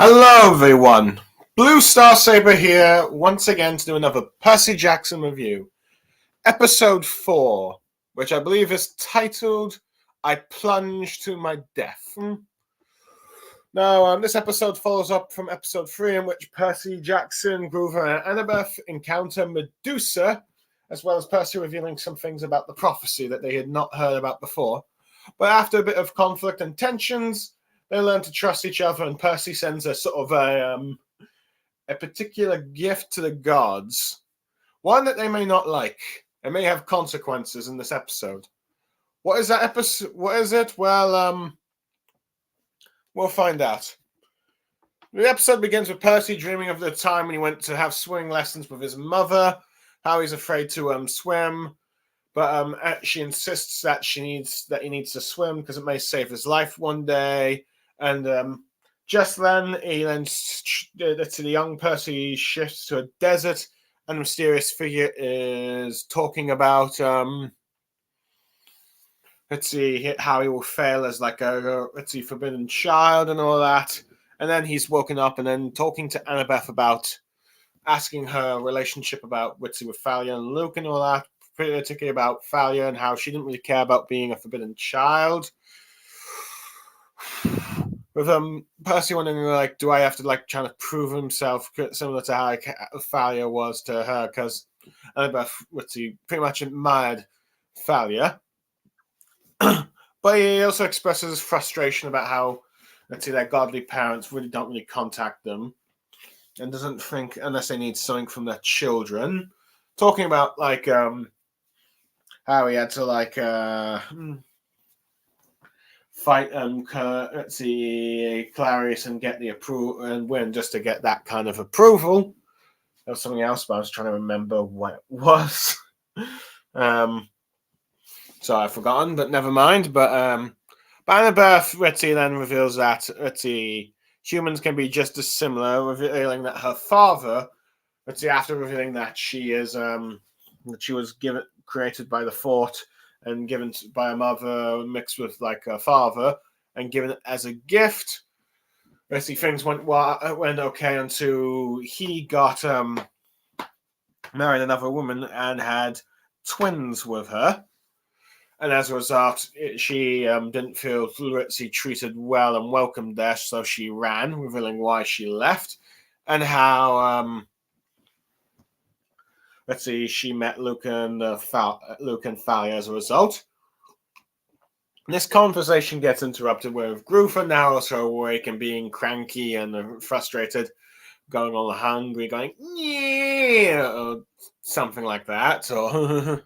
Hello everyone, Blue Star Saber here once again to do another Percy Jackson review. Episode 4, which I believe is titled, I Plunge to My Death. Now, this episode follows up from episode 3 in which Percy Jackson, Grover and Annabeth encounter Medusa, as well as Percy revealing some things about the prophecy that they had not heard about before. But after a bit of conflict and tensions, they learn to trust each other, and Percy sends a sort of a particular gift to the gods, one that they may not like. It may have consequences in this episode. What is that episode? What is it? Well, we'll find out. The episode begins with Percy dreaming of the time when he went to have swimming lessons with his mother, how he's afraid to swim, but she insists that he needs to swim because it may save his life one day. And just then, the young Percy shifts to a desert, and a mysterious figure is talking about, how he will fail as like a, forbidden child and all that. And then he's woken up and then talking to Annabeth about asking her relationship about with Thalia and Luke and all that, particularly about Thalia and how she didn't really care about being a forbidden child. With Percy wondering, like, do I have to like trying to prove himself, similar to how Thalia was to her, because Annabeth pretty much admired Thalia. But he also expresses his frustration about how, their godly parents really don't really contact them, and doesn't think unless they need something from their children. Talking about like how he had to like fight Clarice and get the approval and win just to get that kind of approval. There was something else, but I was trying to remember what it was. So I've forgotten, but never mind. But Annabeth then reveals that humans can be just as similar, revealing that her father, after revealing that she is that she was created by the Fort and given by a mother mixed with like a father and given as a gift. Things went okay until he got married another woman and had twins with her. And as a result, she didn't feel treated well and welcomed there, so she ran, revealing why she left and how she met Luke and Thalia as a result. This conversation gets interrupted with Grover now also awake and being cranky and frustrated, going all hungry, going, yeah, or something like that. Or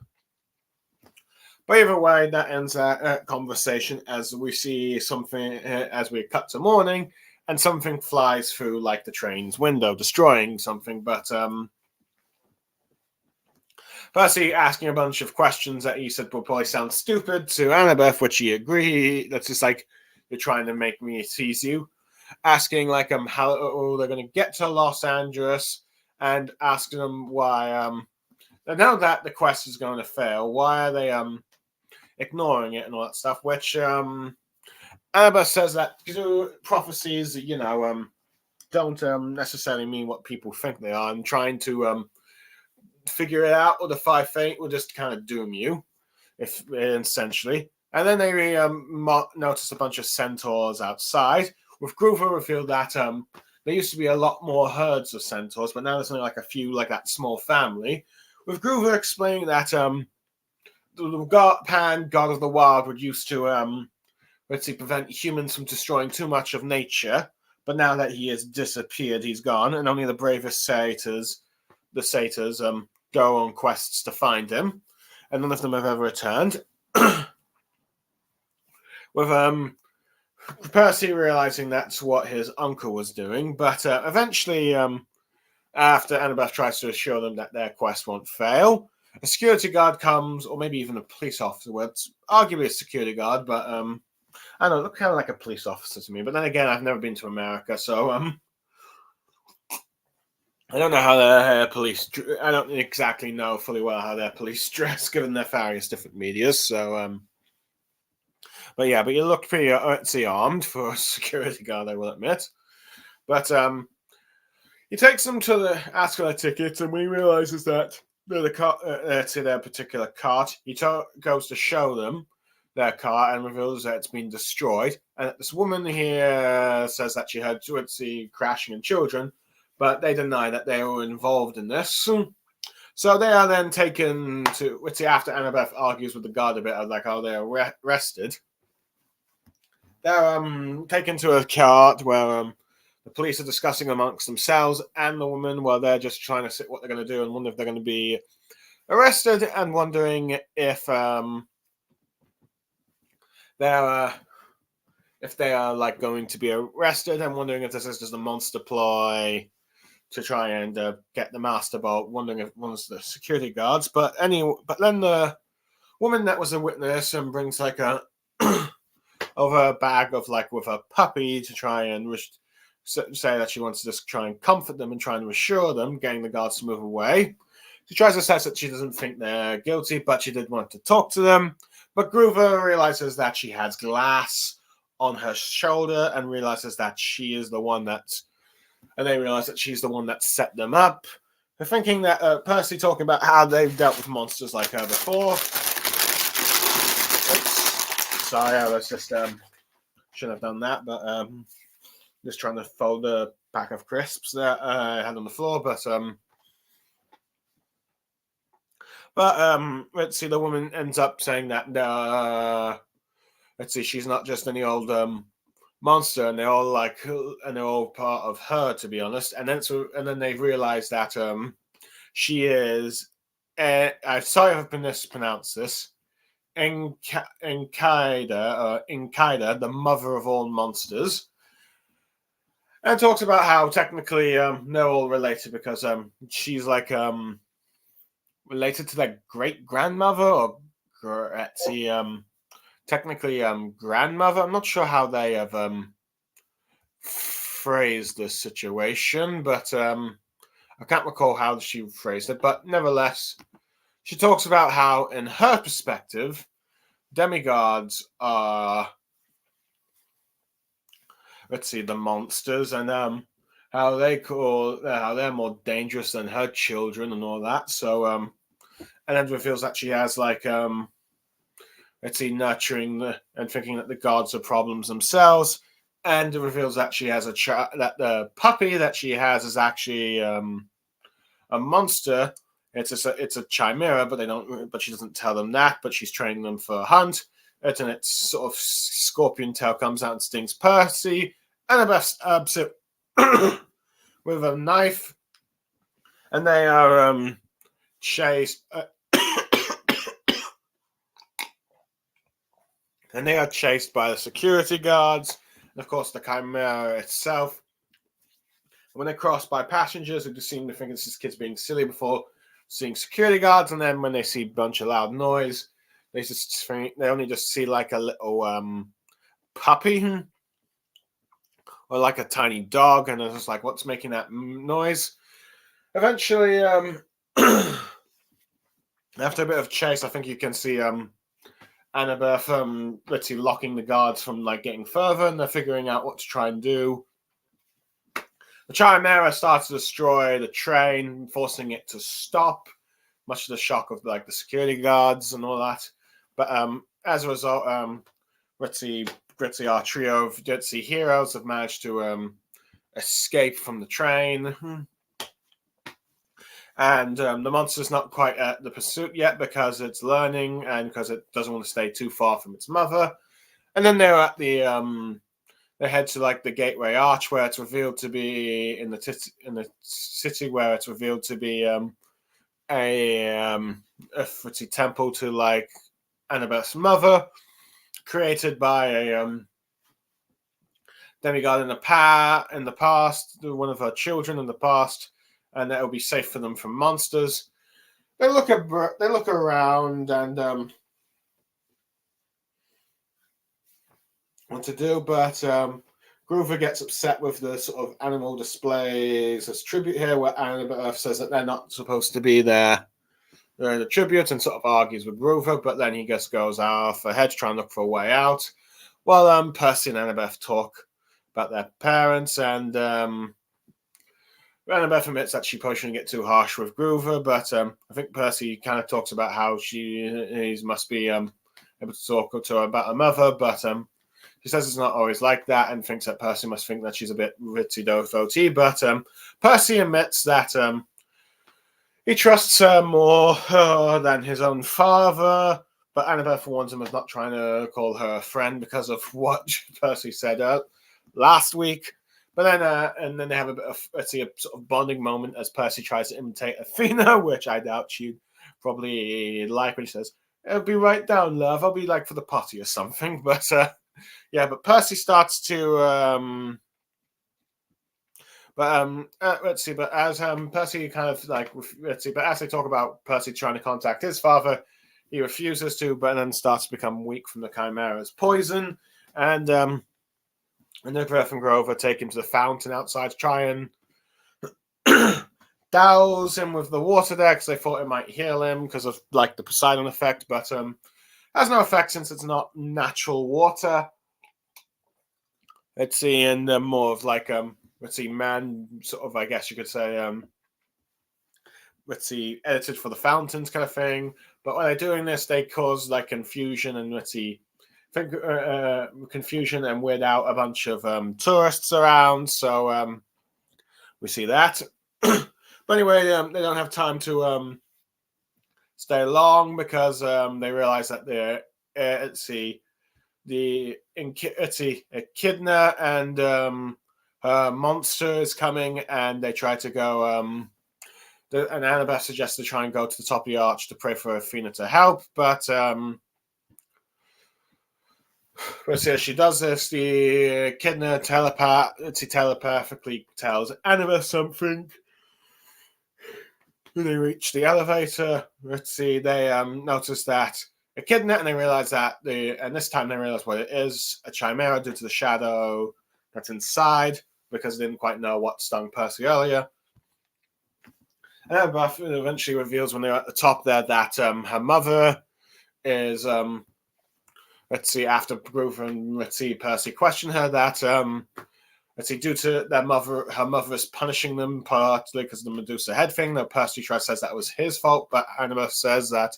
but either way, that ends that conversation as we see something, as we cut to morning, and something flies through like the train's window, destroying something, but Percy asking a bunch of questions that he said will probably sound stupid to Annabeth, which he agreed. That's just like, you're trying to make me tease you. Asking like how they're going to get to Los Angeles, and asking them why now that the quest is going to fail, why are they ignoring it and all that stuff. Which Annabeth says that prophecies, don't necessarily mean what people think they are, and trying to figure it out, or the five fate will just kind of doom you, essentially. And then they notice a bunch of centaurs outside. With Grover revealed that there used to be a lot more herds of centaurs, but now there's only like a few, like that small family. With Grover explaining that the Pan, god of the wild, would used to prevent humans from destroying too much of nature, but now that he has disappeared, he's gone, and only the bravest satyrs, go on quests to find him, and none of them have ever returned. With Percy realizing that's what his uncle was doing, but eventually, after Annabeth tries to assure them that their quest won't fail, a security guard comes, or maybe even a police officer. Arguably a security guard, but I don't know, look kind of like a police officer to me. But then again, I've never been to America, so I don't know how their police. I don't exactly know fully well how their police dress, given their various different medias. So, but you look pretty armed for a security guard, I will admit. But he takes them to ask for their tickets, and when he realizes that they're to their particular cart, he goes to show them their car and reveals that it's been destroyed. And this woman here says that she heard Witsy crashing and children, but they deny that they were involved in this. So they are then taken to Witsy after Annabeth argues with the guard a bit of like how they are arrested. They're taken to a cart where the police are discussing amongst themselves and the woman while they're just trying to see what they're going to do and wonder if they're going to be arrested and wondering if they are like going to be arrested and wondering if this is just a monster ploy to try and get the master bolt, wondering if one's the security guards. But then the woman that was a witness and brings like a over a bag of like with a puppy to try and say that she wants to just try and comfort them and try and reassure them, getting the guards to move away. She tries to say that she doesn't think they're guilty, but she did want to talk to them. But Groover realizes that she has glass on her shoulder and realizes that she is the one and they realize that she's the one that set them up. They're thinking that Percy talking about how they've dealt with monsters like her before. Oops. Sorry, I was just shouldn't have done that, but just trying to fold a pack of crisps that I had on the floor. But let's see, the woman ends up saying that let's see, she's not just any old monster, and they're all part of her, to be honest. And then they realize that she is I'm sorry if I mispronounced this, Enkaida, the mother of all monsters. And talks about how technically they're all related because she's like related to their great grandmother or technically grandmother. I'm not sure how they have phrased this situation, but I can't recall how she phrased it. But nevertheless, she talks about how, in her perspective, demigods are, let's see, the monsters, and how they're more dangerous than her children and all that. So and then reveals that she has like let's see, nurturing and thinking that the gods are problems themselves, and it reveals that she has that the puppy that she has is actually a monster. It's a chimera, but she doesn't tell them that. But she's training them for a hunt. And its sort of scorpion tail comes out and stings Percy. Annabeth stabs it with a knife, and they are chased. And they are chased by the security guards, and of course the chimera itself. When they cross by passengers who just seem to think it's just kids being silly before seeing security guards, and then when they see a bunch of loud noise, they only just see like a little puppy or like a tiny dog, and they're just like, what's making that noise? Eventually, after a bit of chase, I think you can see Annabeth, let's see, locking the guards from like getting further, and they're figuring out what to try and do. The chimera starts to destroy the train, forcing it to stop, much to the shock of like the security guards and all that. But as a result, let's see, our trio of heroes have managed to escape from the train. And the monster's not quite at the pursuit yet because it's learning and because it doesn't want to stay too far from its mother. And then they're at they head to like the Gateway Arch, where it's revealed to be in the city, where it's revealed to be a temple to like Annabeth's mother, created by a demigod in the past, one of her children in the past, and that will be safe for them from monsters. They look around and what to do, but Groover gets upset with the sort of animal displays as tribute here, where Annabeth says that they're not supposed to be there. They're the tribute, and sort of argues with Groover, but then he just goes off ahead to try and look for a way out, while Percy and Annabeth talk about their parents, and Annabeth admits that she probably shouldn't get too harsh with Groover, but I think Percy kind of talks about how he must be able to talk to her about her mother, but she says it's not always like that, and thinks that Percy must think that she's a bit ritzy-do-fo-ty, but Percy admits that he trusts her more than his own father, but Annabeth warns him of not trying to call her a friend because of what Percy said last week. But then, and then they have a bit of, a sort of bonding moment as Percy tries to imitate Athena, which I doubt she'd probably like when she says, "I'll be right down, love. I'll be like for the potty or something." But yeah, but Percy starts to let's see. But as Percy kind of like let's see. But as they talk about Percy trying to contact his father, he refuses to, but then starts to become weak from the Chimera's poison, and Griff and Grover take him to the fountain outside to try and douse him with the water there because they thought it might heal him because of like the Poseidon effect, but has no effect since it's not natural water. Let's see, and more of like let's see, man, sort of, I guess you could say, let's see, edited for the fountains kind of thing. But when they're doing this, they cause like confusion and let's see, confusion and weird out a bunch of tourists around. So we see that. But anyway, they don't have time to stay long because they realize that they're let's see, Echidna and her monster is coming, and they try to go. And Annabeth suggests to try and go to the top of the arch to pray for Athena to help, but as she does this, the Echidna telepathically tells Annabeth something. When they reach the elevator, let's see, they notice that Echidna, and they realize that and this time they realize what it is, a chimera due to the shadow that's inside, because they didn't quite know what stung Percy earlier. And Annabeth eventually reveals when they're at the top there that her mother is let's see, after Groover and let's see, Percy question her that let's see, due to her mother is punishing them partly because of the Medusa head thing. That Percy says that was his fault, but Annabeth says that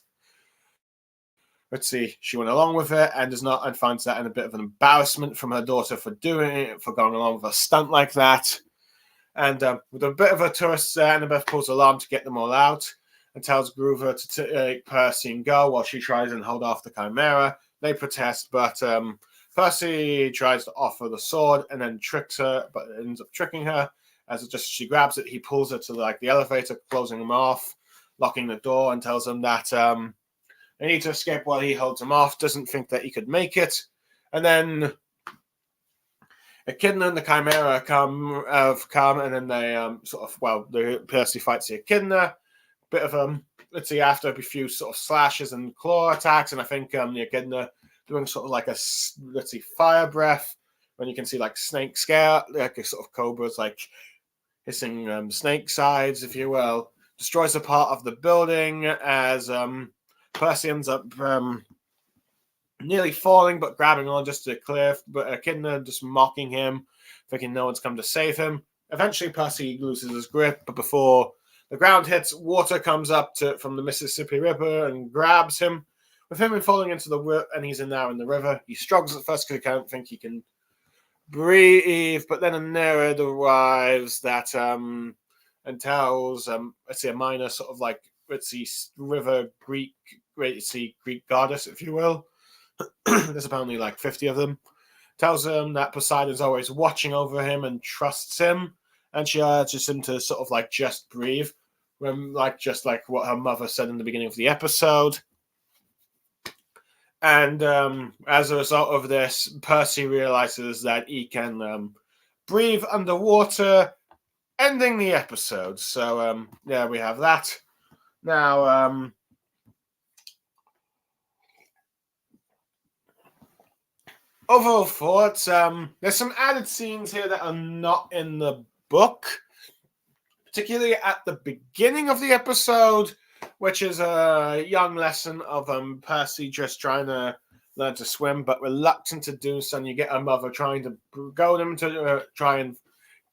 let's see, she went along with it and does not, and finds that in a bit of an embarrassment from her daughter for doing it, for going along with a stunt like that. And with a bit of a tourist there, Annabeth pulls alarm to get them all out and tells Groover to take Percy and go while she tries and hold off the Chimera. They protest, but Percy tries to offer the sword and then tricks her, but ends up tricking her. As she grabs it, he pulls her to like the elevator, closing them off, locking the door, and tells them that they need to escape while he holds them off. Doesn't think that he could make it, and then Echidna and the Chimera come, and then they Percy fights the Echidna. Bit of let's see, after a few sort of slashes and claw attacks, and I think the Echidna doing sort of like a let's see, fire breath, when you can see like snake scare, like a sort of cobras like hissing snake sides, if you will, destroys a part of the building as Percy ends up nearly falling, but grabbing on just to the cliff, but Echidna just mocking him, thinking no one's come to save him. Eventually, Percy loses his grip, but before the ground hits, water comes up from the Mississippi River and grabs him. With him falling into the river, and he's now in the river. He struggles at first because he can't think he can breathe, but then a narrator arrives that and tells let's see, a minor sort of like let's see, river Greek goddess, if you will. There's apparently like 50 of them. Tells him that Poseidon's always watching over him and trusts him, and she urges him to sort of like just breathe, just like what her mother said in the beginning of the episode. And as a result of this, Percy realizes that he can breathe underwater, ending the episode. So yeah, we have that. Now overall thoughts, there's some added scenes here that are not in the book, particularly at the beginning of the episode, which is a young lesson of Percy just trying to learn to swim, but reluctant to do so. And you get a mother trying to goad him to try and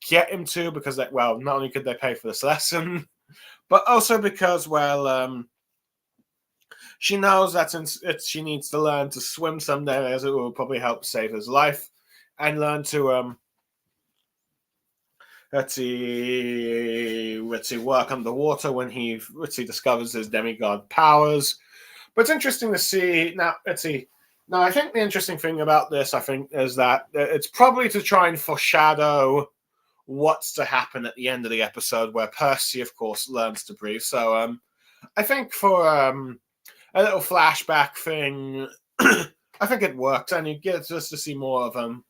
get him to, because not only could they pay for this lesson, but also because she knows that she needs to learn to swim someday, as it will probably help save his life, and learn to work underwater when he discovers his demigod powers. But it's interesting to see now. Now, I think the interesting thing about this, is that it's probably to try and foreshadow what's to happen at the end of the episode, where Percy, of course, learns to breathe. So, I think for a little flashback thing, I think it works, and you get just to see more of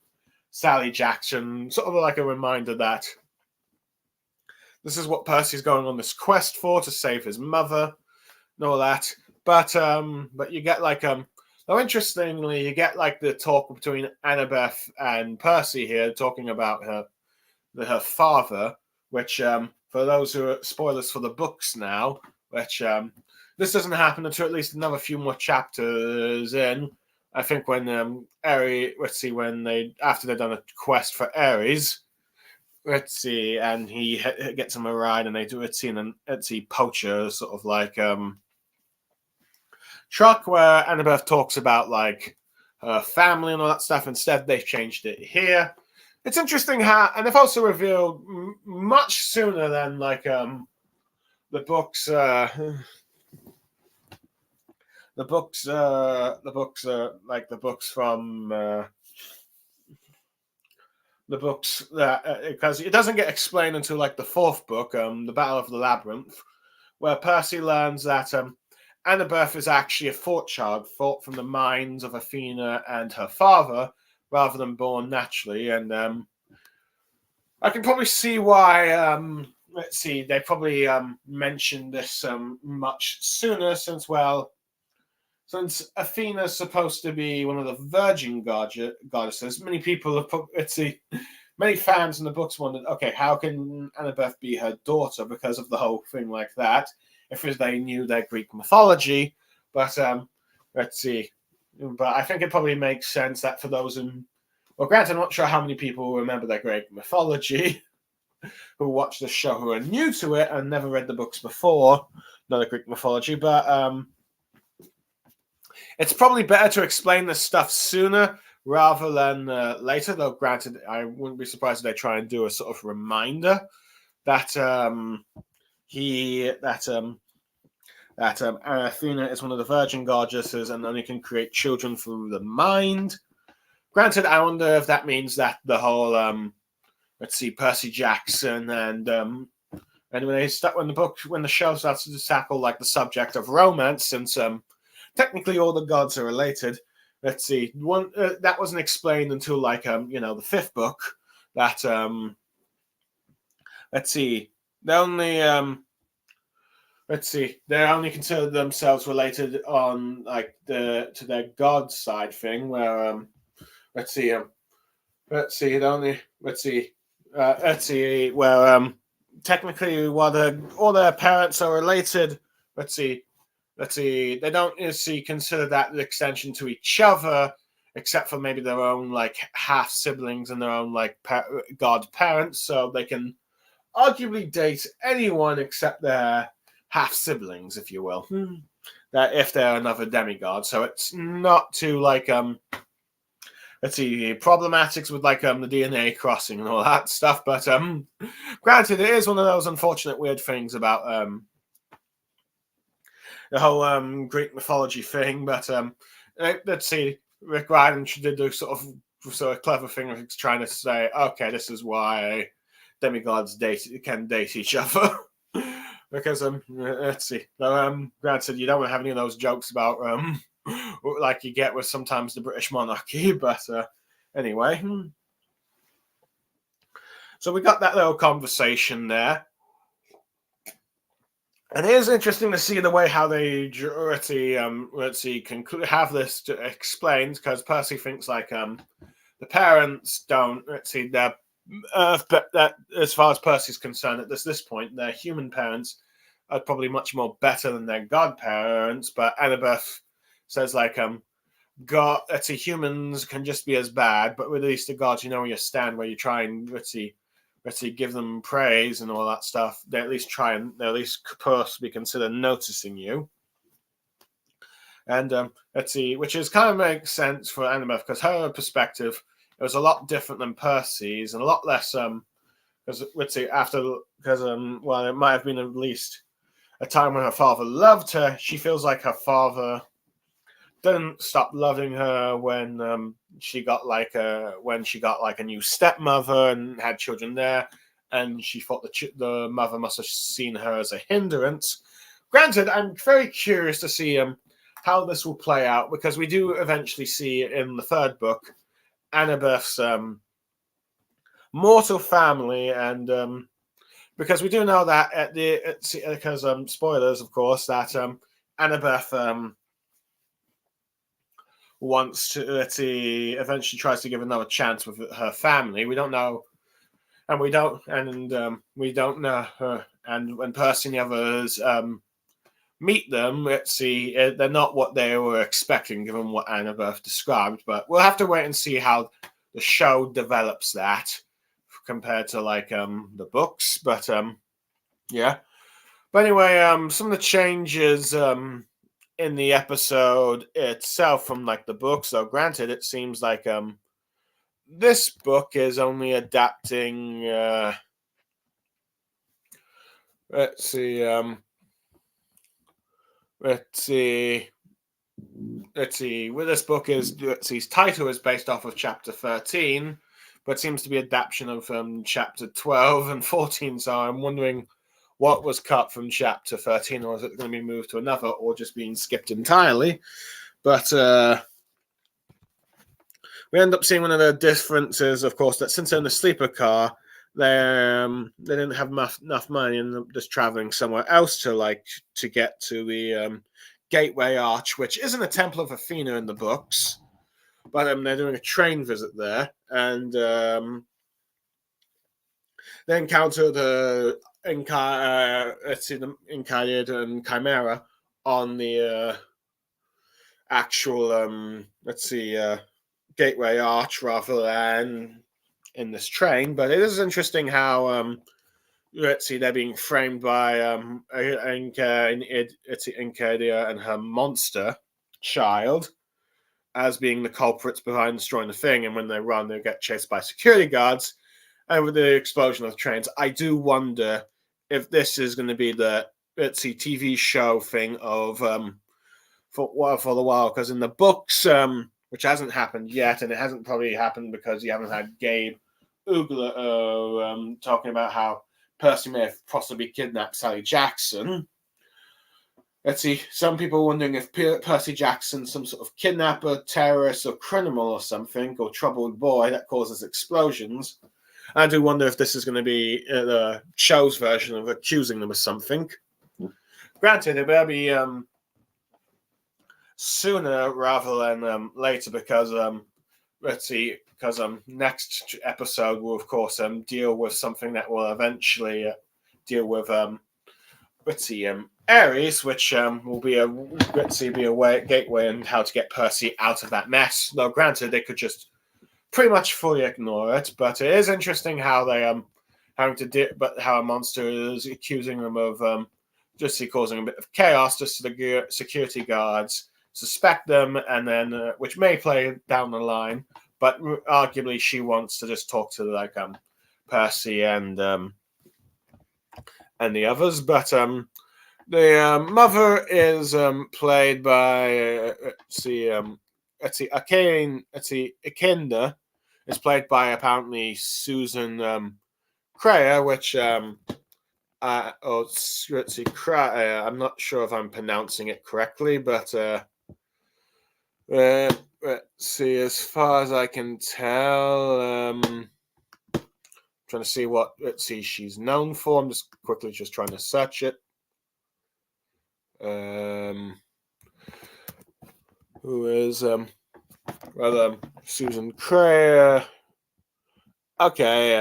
Sally Jackson, sort of like a reminder that this is what Percy's going on this quest for, to save his mother and all that. But you get interestingly, you get the talk between Annabeth and Percy here, talking about her father, which for those who are spoilers for the books now, which this doesn't happen until at least another few more chapters in. I think when after they've done a quest for Ares, and he gets him a ride, and they do an poacher sort of truck, where Annabeth talks about her family and all that stuff. Instead, they've changed it here. It's interesting how, and they've also revealed much sooner than the books. The books from the books that because it doesn't get explained until the fourth book, the Battle of the Labyrinth, where Percy learns that Annabeth is actually a thought child, thought from the minds of Athena and her father, rather than born naturally. And I can probably see why. They probably mentioned this much sooner, since Athena's supposed to be one of the virgin goddesses. Many people have many fans in the books wondered, okay, how can Annabeth be her daughter because of the whole thing like that, if they knew their Greek mythology. But but I think it probably makes sense that for those granted, I'm not sure how many people remember their Greek mythology who watch the show, who are new to it and never read the books before, not the Greek mythology, but it's probably better to explain this stuff sooner rather than later. Though, granted, I wouldn't be surprised if they try and do a sort of reminder that Athena is one of the virgin goddesses and only can create children through the mind. Granted, I wonder if that means that the whole Percy Jackson and when the show starts to tackle the subject of romance, since technically all the gods are related. That wasn't explained until the fifth book. That they only consider themselves related on to their god side thing, where where technically while all their parents are related, they don't consider that an extension to each other, except for maybe their own half siblings and their own god parents, so they can arguably date anyone except their half siblings, if you will. That if they're another demigod, so it's not too problematics with the DNA crossing and all that stuff. But granted, it is one of those unfortunate weird things about the whole Greek mythology thing. But Rick Riordan did do sort of clever thing of trying to say, okay, this is why demigods can date each other. Because granted, you don't have any of those jokes about like you get with sometimes the British monarchy, but anyway. So we got that little conversation there. And it is interesting to see the way how they have this explained, because Percy thinks the parents don't that as far as Percy's concerned at this point, their human parents are probably much more better than their godparents. But Annabeth says God, humans can just be as bad, but with at least the gods, you know where you stand, where you try and give them praise and all that stuff. They at least possibly consider noticing you. And which is kind of makes sense for Annabeth because her perspective it was a lot different than Percy's and a lot less because it might have been at least a time when her father loved her. She feels like her father didn't stop loving her when she got like a new stepmother and had children there, and she thought the mother must have seen her as a hindrance. Granted, I'm very curious to see how this will play out because we do eventually see in the third book Annabeth's mortal family, and because we do know that because spoilers, of course, that Annabeth wants to eventually tries to give another chance with her family. We don't know, and we don't know her. And when Percy and the others meet them, they're not what they were expecting, given what Annabeth described. But we'll have to wait and see how the show develops that compared to the books. But yeah. But anyway, some of the changes in the episode itself from the book. So granted, it seems like this book is only adapting let's see with this book his title is based off of chapter 13, but seems to be adaptation of chapter 12 and 14. So I'm wondering what was cut from chapter 13, or is it going to be moved to another, or just being skipped entirely? But we end up seeing one of the differences, of course, that since they're in the sleeper car, they didn't have enough money and they're just traveling somewhere else to get to the Gateway Arch, which isn't a temple of Athena in the books, but they're doing a train visit there, and they encounter the Enchiriad and Chimera on the actual Gateway Arch rather than in this train. But it is interesting how they're being framed by Enchiriad and her monster child as being the culprits behind destroying the thing, and when they run, they get chased by security guards. And with the explosion of the trains, I do wonder if this is going to be the TV show thing of for the while, because in the books, which hasn't happened yet, and it hasn't probably happened because you haven't had Gabe Ugler talking about how Percy may have possibly kidnapped Sally Jackson. Some people are wondering if Percy Jackson's some sort of kidnapper, terrorist, or criminal or something, or troubled boy that causes explosions. I do wonder if this is going to be the show's version of accusing them of something. Granted, it better be sooner rather than later, because next episode will, of course, deal with something that will eventually deal with Ares, which will be a gateway and how to get Percy out of that mess. Though, granted, they could just pretty much fully ignore it, but it is interesting how they how a monster is accusing them of causing a bit of chaos, just so the security guards suspect them, and then which may play down the line, but arguably she wants to just talk to Percy and the others. But the mother is played by Ikenna is played by apparently Susan Creyer, which I'm not sure if I'm pronouncing it correctly, but let's see. As far as I can tell, trying to see what she's known for. I'm just quickly trying to search it. Who is Susan Creyer? Okay,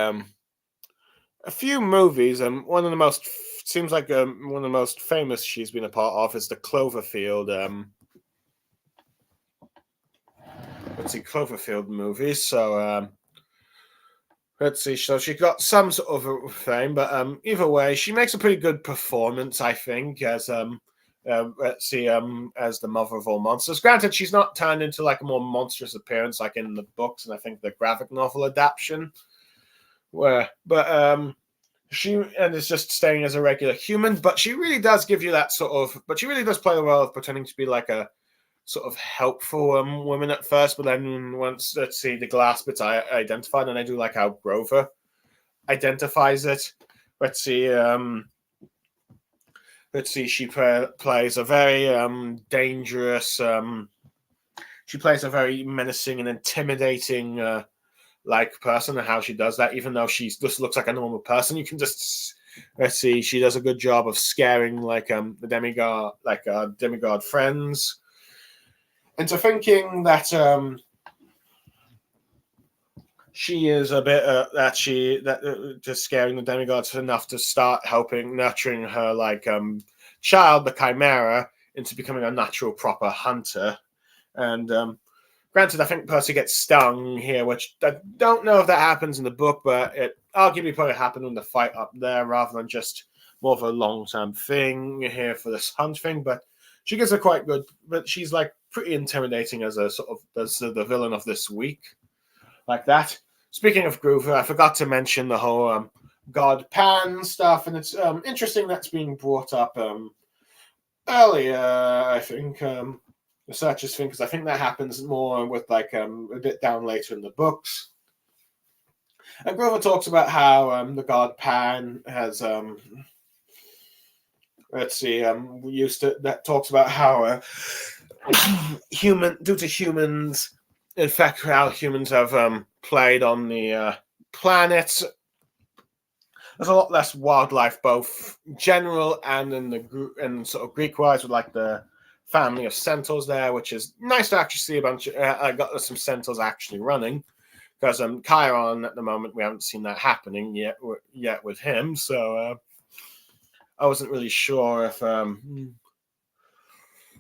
a few movies. One of the most seems like one of the most famous she's been a part of is the Cloverfield let's see, Cloverfield movies. So let's see. So she got some sort of fame, but either way, she makes a pretty good performance, I think, as let's see, as the mother of all monsters. Granted, she's not turned into like a more monstrous appearance like in the books, and I think the graphic novel adaptation, but she and is just staying as a regular human. But she really does give you that sort of. But she really does play the role of pretending to be like a sort of helpful woman at first, but then once, let's see, the glass bits I identified, and I do like how Grover identifies it. Let's see, she plays a very dangerous, she plays a very menacing and intimidating like person, and how she does that, even though she just looks like a normal person, you can just, let's see, she does a good job of scaring like the demigod friends into thinking that she is a bit just scaring the demigods enough to start nurturing her like child, the Chimera, into becoming a natural proper hunter. And granted, I think Percy gets stung here, which I don't know if that happens in the book, but it arguably probably happened in the fight up there rather than just more of a long-term thing here for this hunt thing. But she gets a quite good, but she's like pretty intimidating as a sort of as the villain of this week, like that. Speaking of Grover, I forgot to mention the whole God Pan stuff, and it's interesting that's being brought up earlier. I think the searchers thing, because I think that happens more with like a bit down later in the books. And Grover talks about how the God Pan has let's see, that talks about how due to humans, in fact, how humans have played on the planet. There's a lot less wildlife, both general and in sort of Greek wise, with like the family of centaurs there, which is nice to actually see a bunch. I got some centaurs actually running, because Chiron at the moment we haven't seen that happening yet with him. So I wasn't really sure if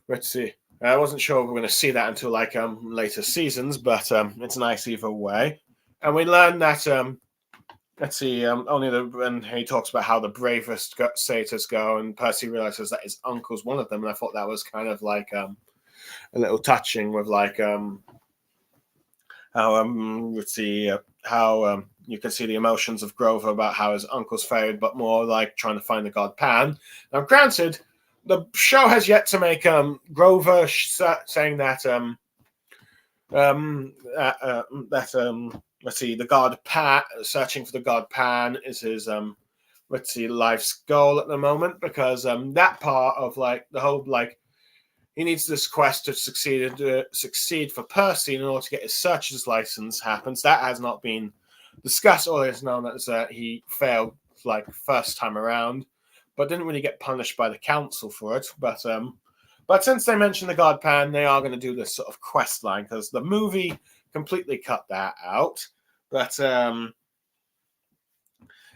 let's see. I wasn't sure if we're going to see that until like later seasons, but it's nice either way. And we learned that let's see, when he talks about how the bravest satyrs go, and Percy realizes that his uncle's one of them, and I thought that was kind of like a little touching with like how let's see how you can see the emotions of Grover about how his uncle's failed, but more like trying to find the god Pan. Now, granted, the show has yet to make Grover saying that let's see, the god Pan, searching for the god Pan is his let's see, life's goal at the moment, because that part of like the whole like he needs this quest to succeed for Percy in order to get his searcher's license happens. That has not been discussed. All it's known that he failed like first time around, but didn't really get punished by the council for it. But since they mentioned the god Pan, they are going to do this sort of quest line, because the movie completely cut that out. But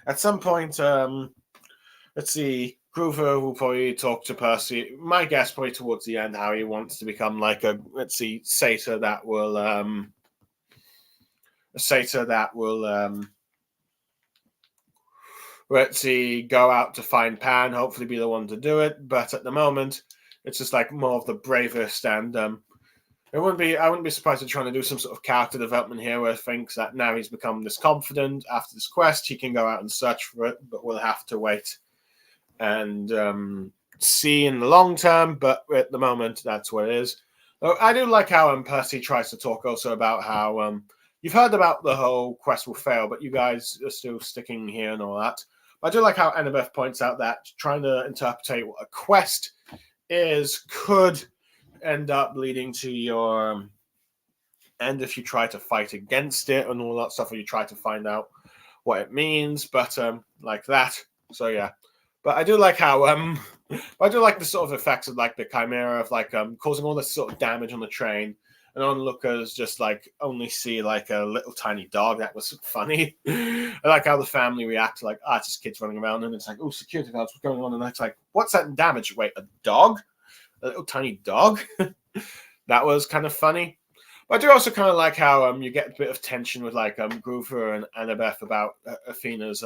at some point, let's see, Grover will probably talk to Percy. My guess, probably towards the end, how he wants to become like a, let's see, satyr that will let's see, go out to find Pan, hopefully be the one to do it. But at the moment, it's just like more of the bravest, and I wouldn't be surprised if trying to do some sort of character development here, where he thinks that now he's become this confident after this quest, he can go out and search for it, but we'll have to wait and see in the long term. But at the moment, that's what it is. I do like how Percy tries to talk also about how you've heard about the whole quest will fail, but you guys are still sticking here and all that. But I do like how Annabeth points out that trying to interpret what a quest is could end up leading to your end if you try to fight against it and all that stuff, or you try to find out what it means, but like that. So yeah. But I do like how I do like the sort of effects of like the Chimera of like causing all this sort of damage on the train, and onlookers just like only see like a little tiny dog. That was funny. I like how the family react to like, it's just kids running around, and it's like, oh, security guards, what's going on? And it's like, what's that damage? Wait, a dog? A little tiny dog? That was kind of funny. But I do also kind of like how you get a bit of tension with like Grover and Annabeth about Athena's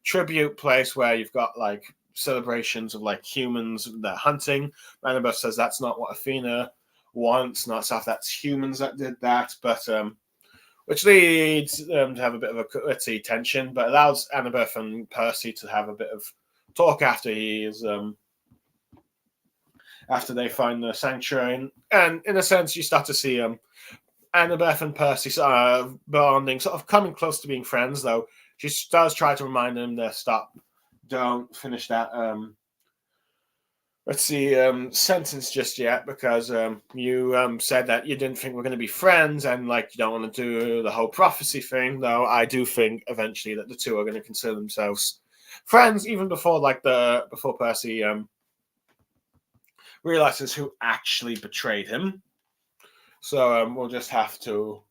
tribute place where you've got like celebrations of like humans that hunting. Annabeth says that's not what Athena wants, not stuff. That's humans that did that, but which leads to have a bit of a tension, but allows Annabeth and Percy to have a bit of talk after after they find the sanctuary, and in a sense, you start to see Annabeth and Percy bonding, sort of coming close to being friends. Though she does try to remind them to don't finish that sentence just yet, because you said that you didn't think we're going to be friends, and like you don't want to do the whole prophecy thing. Though I do think eventually that the two are going to consider themselves friends, even before before Percy realizes who actually betrayed him. So we'll just have to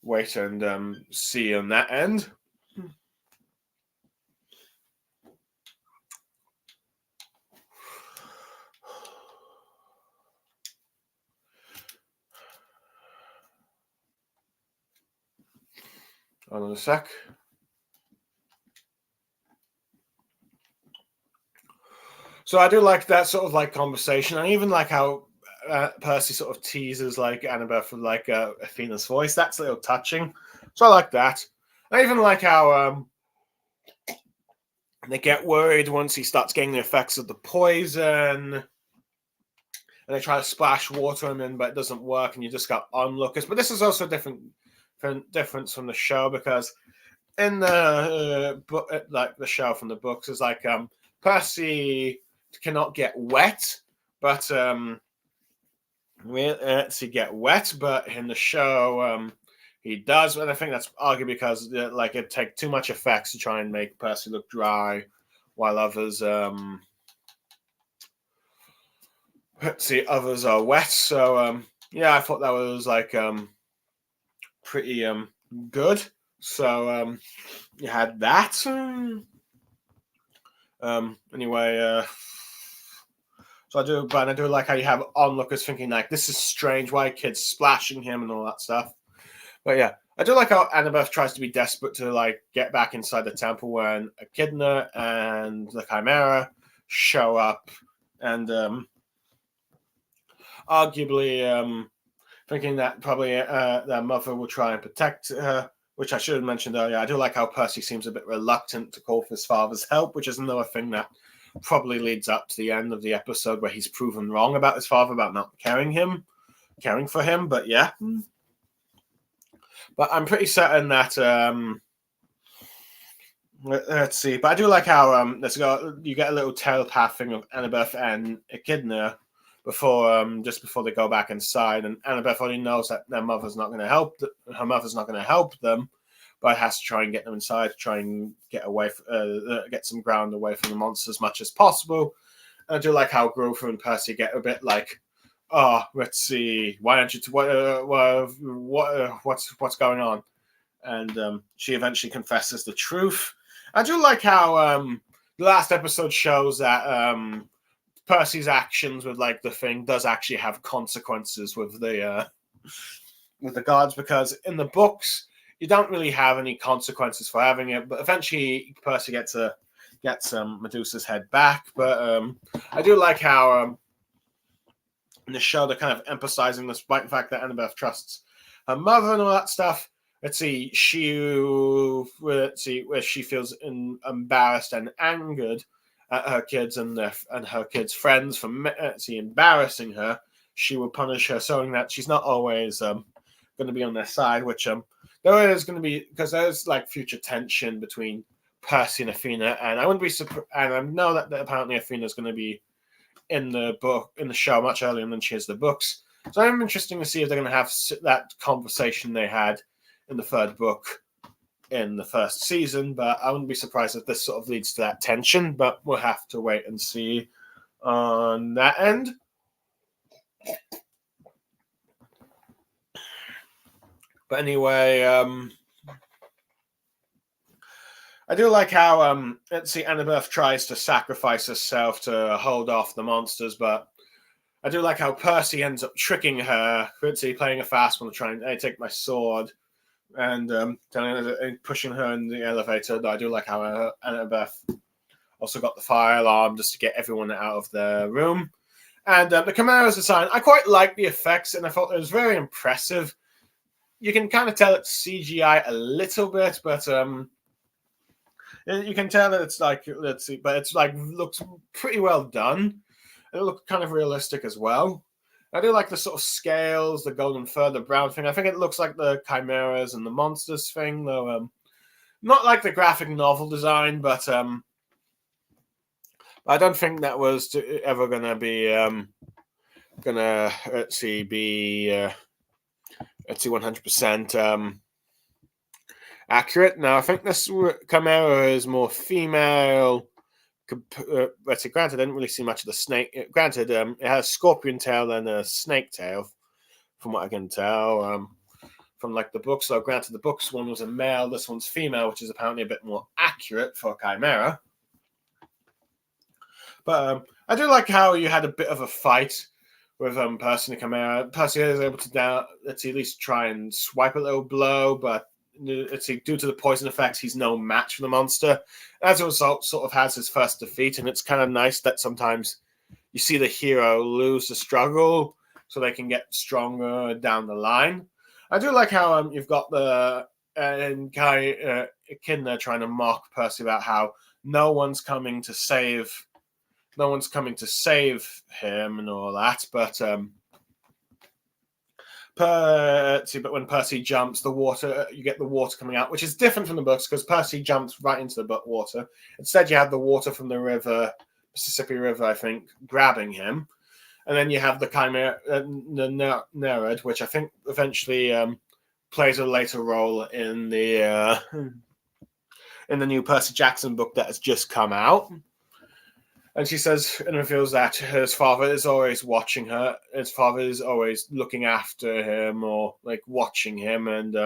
wait and see on that end. Hold on a sec. So I do like that sort of like conversation. I even like how Percy sort of teases like Annabeth with like Athena's voice. That's a little touching. So I like that. I even like how they get worried once he starts getting the effects of the poison, and they try to splash water on him, but it doesn't work, and you just got onlookers. But this is also difference from the show, because in the book, like the show from the books, is like Percy cannot get wet, but get wet, but in the show he does, and I think that's arguably because like it take too much effects to try and make Percy look dry, while others others are wet. So yeah, I thought that was like pretty good. So you had that. Anyway, so I do like how you have onlookers thinking like, this is strange, why are kids splashing him and all that stuff. But yeah, I do like how Annabeth tries to be desperate to like get back inside the temple when Echidna and the Chimera show up, and arguably thinking that probably their mother will try and protect her, which I should have mentioned earlier. I do like how Percy seems a bit reluctant to call for his father's help, which is another thing that probably leads up to the end of the episode where he's proven wrong about his father, about not caring for him. But yeah. But I'm pretty certain that let's see. But I do like how you get a little telepathing of Annabeth and Echidna just before they go back inside, and Annabeth already knows that their mother's not going to help. Her mother's not going to help them, but has to try and get them inside to try and get away, get some ground away from the monsters as much as possible. And I do like how Grover and Percy get a bit like, oh, let's see, why aren't you? What's going on? And she eventually confesses the truth. I do like how the last episode shows that Percy's actions with like the thing does actually have consequences with the guards, because in the books you don't really have any consequences for having it, but eventually Percy gets Medusa's head back. But I do like how in the show they're kind of emphasizing, despite the fact that Annabeth trusts her mother and all that stuff. Let's see, where she feels embarrassed and angered at her kids and her kids' friends for embarrassing her. She will punish her, showing that she's not always going to be on their side. Which there is going to be, because there's like future tension between Percy and Athena, and I wouldn't be surprised. And I know that apparently Athena is going to be in the show much earlier than she is the books. So I'm interested to see if they're going to have that conversation they had in the third book in the first season, but I wouldn't be surprised if this sort of leads to that tension, but we'll have to wait and see on that end. But anyway, I do like how let's see, Annabeth tries to sacrifice herself to hold off the monsters, but I do like how Percy ends up tricking her, playing a fast one, trying to take my sword, and pushing her in the elevator. I do like how Annabeth also got the fire alarm just to get everyone out of the room. And the Chimera's design, I quite like the effects, and I thought it was very impressive. You can kind of tell it's CGI a little bit, but you can tell that it's like, but it's like looks pretty well done. It looked kind of realistic as well. I do like the sort of scales, the golden fur, the brown thing. I think it looks like the chimeras and the monsters thing, though. Not like the graphic novel design, but I don't think that was ever gonna be 100% accurate. Now I think this chimera is more female. Granted, I didn't really see much of the snake. Granted, it has a scorpion tail and a snake tail, from what I can tell. From like the books, though, granted, the books one was a male, this one's female, which is apparently a bit more accurate for chimera. But I do like how you had a bit of a fight with Percy and chimera. Percy is able to at least try and swipe a little blow, but due to the poison effect, he's no match for the monster. As a result, sort of has his first defeat, and it's kind of nice that sometimes you see the hero lose the struggle so they can get stronger down the line. I do like how you've got the Echidna trying to mock Percy about how no one's coming to save him and all that, but but when Percy jumps, you get the water coming out, which is different from the books because Percy jumps right into the water. Instead, you have the water from the Mississippi River, I think, grabbing him, and then you have the chimera, the Nereid, which I think eventually plays a later role in the new Percy Jackson book that has just come out. And she says and reveals that his father is always watching her. His father is always looking after him or like watching him and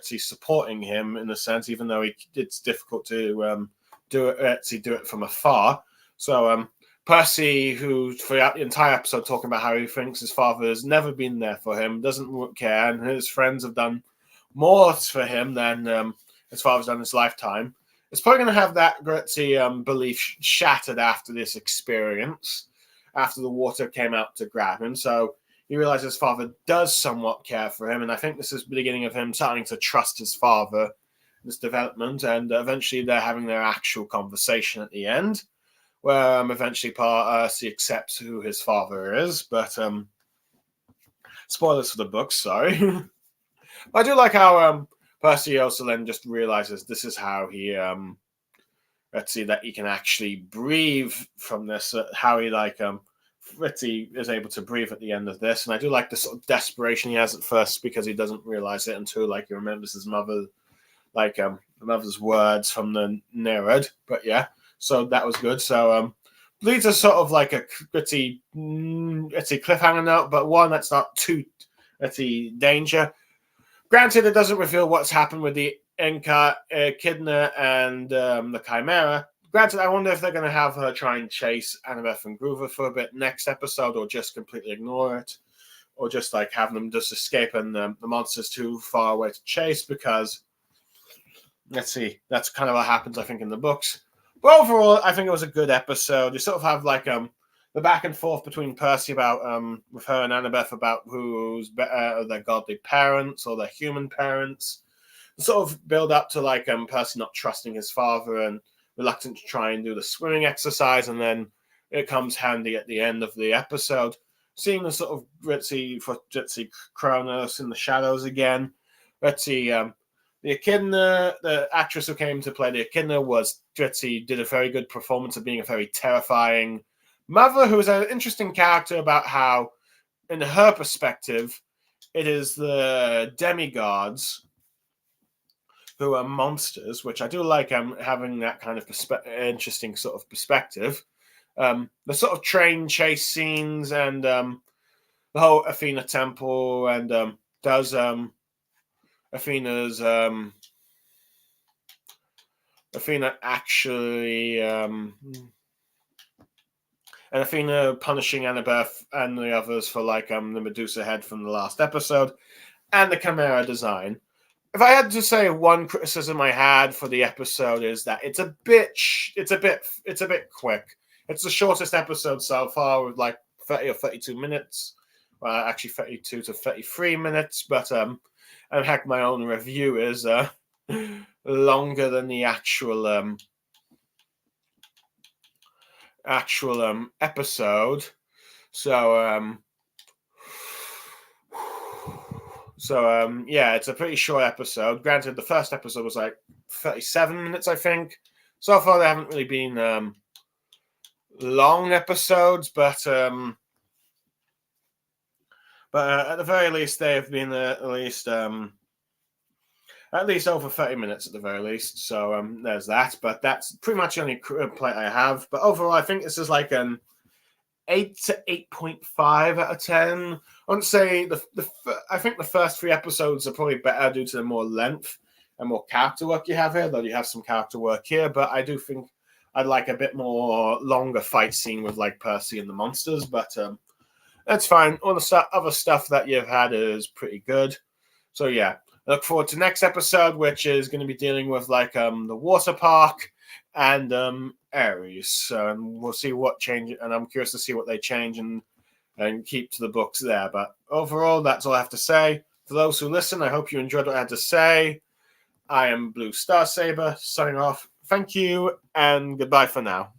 he's supporting him in a sense, even though it's difficult to do it from afar. So Percy, who throughout the entire episode talking about how he thinks his father has never been there for him, doesn't care, and his friends have done more for him than his father's done in his lifetime. It's probably going to have that belief shattered after this experience, after the water came out to grab him. So he realizes his father does somewhat care for him, and I think this is the beginning of him starting to trust his father, this development, and eventually they're having their actual conversation at the end, where eventually Percy accepts who his father is, but spoilers for the book, sorry. I do like how Percy also then just realizes this is how he that he can actually breathe from this, how he Fritzy is able to breathe at the end of this. And I do like the sort of desperation he has at first because he doesn't realize it until he remembers his mother, the mother's words from the Nereid. But yeah, so that was good. So leads us sort of like a pretty cliffhanger note, but one that's not too danger. Granted, it doesn't reveal what's happened with the Echidna and the Chimera. Granted, I wonder if they're going to have her try and chase Annabeth and Groover for a bit next episode, or just completely ignore it, or just have them just escape and the monster's too far away to chase. Because that's kind of what happens, I think, in the books. But overall, I think it was a good episode. You sort of have the back and forth between Percy about with her and Annabeth about who's better, their godly parents or their human parents. Sort of build up to Percy not trusting his father and reluctant to try and do the swimming exercise, and then it comes handy at the end of the episode, seeing the sort of Ritzy Kronos in the shadows again. The Echidna, the actress who came to play the Echidna, did a very good performance of being a very terrifying mother, who is an interesting character about how, in her perspective, it is the demigods who are monsters, which I do like having that kind of interesting sort of perspective. The sort of train chase scenes and the whole Athena temple, and does Athena actually and Athena punishing Annabeth and the others for like the Medusa head from the last episode, and the Chimera design. If I had to say one criticism I had for the episode is that it's a bit quick. It's the shortest episode so far with like 30 or 32 minutes. Well, actually 32 to 33 minutes, but and heck, my own review is longer than the actual episode. So yeah, it's a pretty short episode. Granted, the first episode was like 37 minutes, I think. So far, they haven't really been long episodes, but at the very least, they have been at least over 30 minutes at the very least. So there's that. But that's pretty much the only complaint I have. But overall, I think this is like an 8 to 8.5 out of 10. I wouldn't say I think the first 3 episodes are probably better due to the more length and more character work you have here, though you have some character work here. But I do think I'd like a bit more longer fight scene with like Percy and the monsters. But that's fine. All the other stuff that you've had is pretty good. So yeah, I look forward to next episode, which is going to be dealing with like the water park and Ares, and we'll see what change. And I'm curious to see what they change and keep to the books there. But overall, that's all I have to say. For those who listen, I hope you enjoyed what I had to say. I am Blue Star Saber, signing off. Thank you, and goodbye for now.